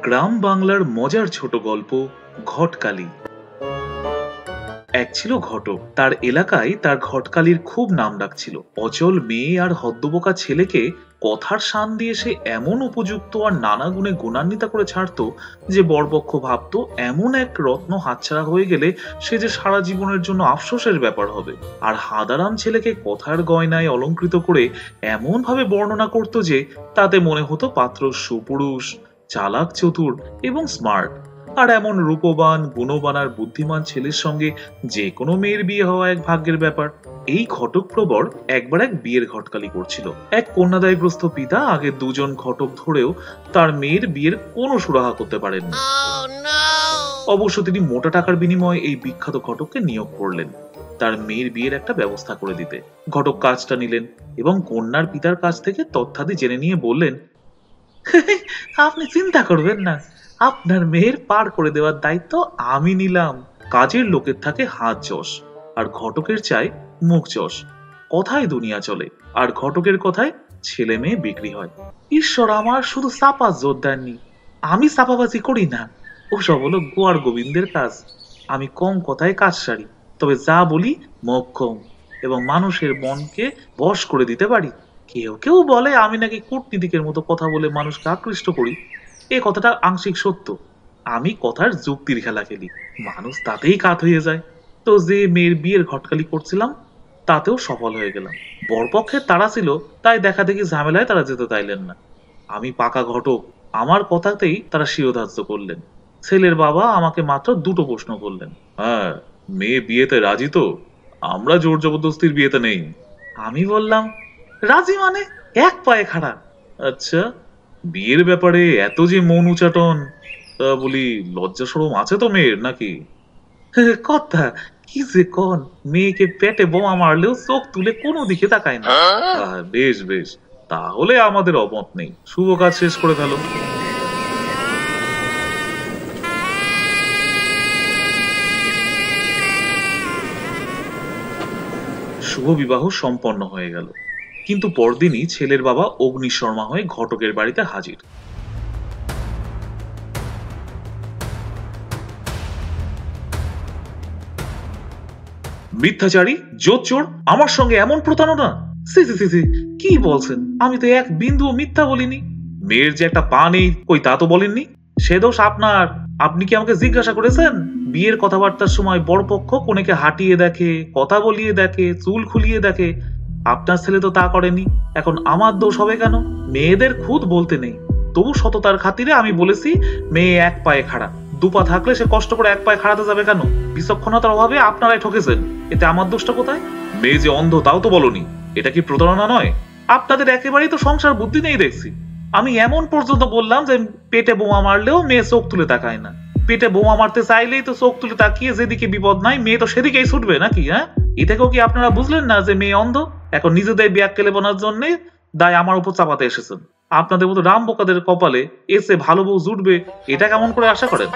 গ্রাম বাংলার মজার ছোট গল্প ঘটকালি। এক ছিল ঘটক, তার এলাকায় তার ঘটকালির খুব নাম ডাক ছিল। অচল মেয়ে আর হদ্দবোকা ছেলেকে কথার শান দিয়ে সে এমন উপযুক্ত আর নানা গুণে গুণান্বিতা করে ছাড়তো যে বরপক্ষ ভাবতো এমন এক রত্ন হাতছাড়া হয়ে গেলে সে যে সারা জীবনের জন্য আফসোসের ব্যাপার হবে। আর হাদারাম ছেলেকে কথার গয়নায় অলঙ্কৃত করে এমন ভাবে বর্ণনা করতো যে তাতে মনে হতো পাত্র সুপুরুষ, চালাক, চতুর এবং স্মার্ট। আর এমন রূপবান, গুণবান আর বুদ্ধিমান ছেলের সঙ্গে যে কোনো মেয়ের বিয়ে হওয়া এক ভাগ্যের ব্যাপার। এই ঘটক প্রবর একবার এক বিয়ের ঘটকালি করছিল। এক কন্যাদায়গ্রস্ত পিতা আগে দুজন ঘটক ধরেও তার মেয়ের বিয়ের কোনো সুরাহা করতে পারেননি। অবশ্য তিনি মোটা টাকার বিনিময়ে এই বিখ্যাত ঘটককে নিয়োগ করলেন তার মেয়ের বিয়ের একটা ব্যবস্থা করে দিতে। ঘটক কাজটা নিলেন এবং কন্যার পিতার কাছ থেকে তথ্যাদি জেনে নিয়ে বললেন, আপনি চিন্তা করবেন না, আপনার মেয়ের পার করে দেওয়ার দায়িত্ব আমি নিলাম। কাজের লোকের থাকে হাত যশ আর ঘটকের চাই মুখ যশ। কথায় দুনিয়া চলে আর ঘটকের কথায় ছেলে মেয়ে বিক্রি হয়। ঈশ্বর আমার শুধু চাপা জোর দেননি। আমি চাপাবাজি করি না, ওসব হলো গোয়ার গোবিন্দের কাজ। আমি কম কথায় কাজ সারি, তবে যা বলি মক্ষম এবং মানুষের মনকে বশ করে দিতে পারি। কেউ কেউ বলে আমি নাকি কূটনীতিকের মতো কথা বলে মানুষকে আকৃষ্ট করি। এ কথাটা আংশিক সত্য। আমি কথার যুক্তির খেলা খেলি, মানুষ তাতেই কাত হয়ে যায়। তো যে মেয়ের বিয়ের ঘটকালি করছিলাম তাতেও সফল হয়ে গেলাম। বরপক্ষের তাড়া ছিল, তাই দেখা দেখি ঝামেলায় তারা যেতে চাইলেন না। আমি পাকা ঘটক, আমার কথাতেই তারা শিরোধার্য করলেন। ছেলের বাবা আমাকে মাত্র দুটো প্রশ্ন করলেন। হ্যাঁ, মেয়ে বিয়েতে রাজি তো? আমরা জোর জবরদস্তির বিয়েতে নেই। আমি বললাম, রাজি মানে এক পায়ে খাড়া। আচ্ছা, বিয়ের ব্যাপারে এত যে মন উচাটন, তা বলি লজ্জা শরম আছে তো মেয়ের নাকি? কথা কি যে কন, মেয়েকে পেটে বোমা মারলেও চোখ তুলে কোনো দিকে তাকায় না। বেশ বেশ, তাহলে আমাদের অমত নেই, শুভ কাজ শেষ করে ফেলো। শুভ বিবাহ সম্পন্ন হয়ে গেল, কিন্তু পরদিনই ছেলের বাবা অগ্নিশর্মা হয়ে ঘটকের বাড়িতে হাজির। মিথ্যাচারী, জোচ্চোর, আমার সঙ্গে এমন প্রতারণা! সি সি সি সি, কি বলছেন? আমি তো এক বিন্দুও মিথ্যা বলিনি। মেয়ের যে একটা পা নেই কই তা তো বলেননি। সে দোষ আপনার। আপনি কি আমাকে জিজ্ঞাসা করেছেন? বিয়ের কথাবার্তার সময় বরপক্ষ কনেকে হাঁটিয়ে দেখে, কথা বলিয়ে দেখে, চুল খুলিয়ে দেখে। আপনার ছেলে তো তা করেনি। এখন আমার দোষ হবে কেন? মেয়েদের খুদ বলতে নেই, তবু সততার খাতিরে আমি বলেছি মেয়ে এক পায়ে খাড়া। দুপা থাকলে সে কষ্ট করে এক পায়ে খাড়াতে যাবে কেন? বিচক্ষণতার অভাবে আপনারাই ঠকেছেন, এতে আমার দোষটা কোথায়? মেয়ে যে অন্ধ তাও তো বলনি, এটা কি প্রতারণা নয়? আপনাদের একেবারেই তো সংসার বুদ্ধি নেই দেখছি। আমি এমন পর্যন্ত বললাম যে পেটে বোমা মারলেও মেয়ে চোখ তুলে তাকায় না। পেটে বোমা মারতে চাইলেই তো চোখ তুলে তাকিয়ে যেদিকে বিপদ নাই মেয়ে তো সেদিকেই ছুটবে নাকি? হ্যাঁ, এ থেকেও কি আপনারা বুঝলেন না যে মেয়ে অন্ধ? এখন নিজেদের ব্যাককেলে বোনার জন্য দায় আমার উপর চাপাতে এসেছেন। আপনাদের মতো রাম বোকাদের কপালে এসে ভালো বউ জুটবে এটা কেমন করে আশা করেন?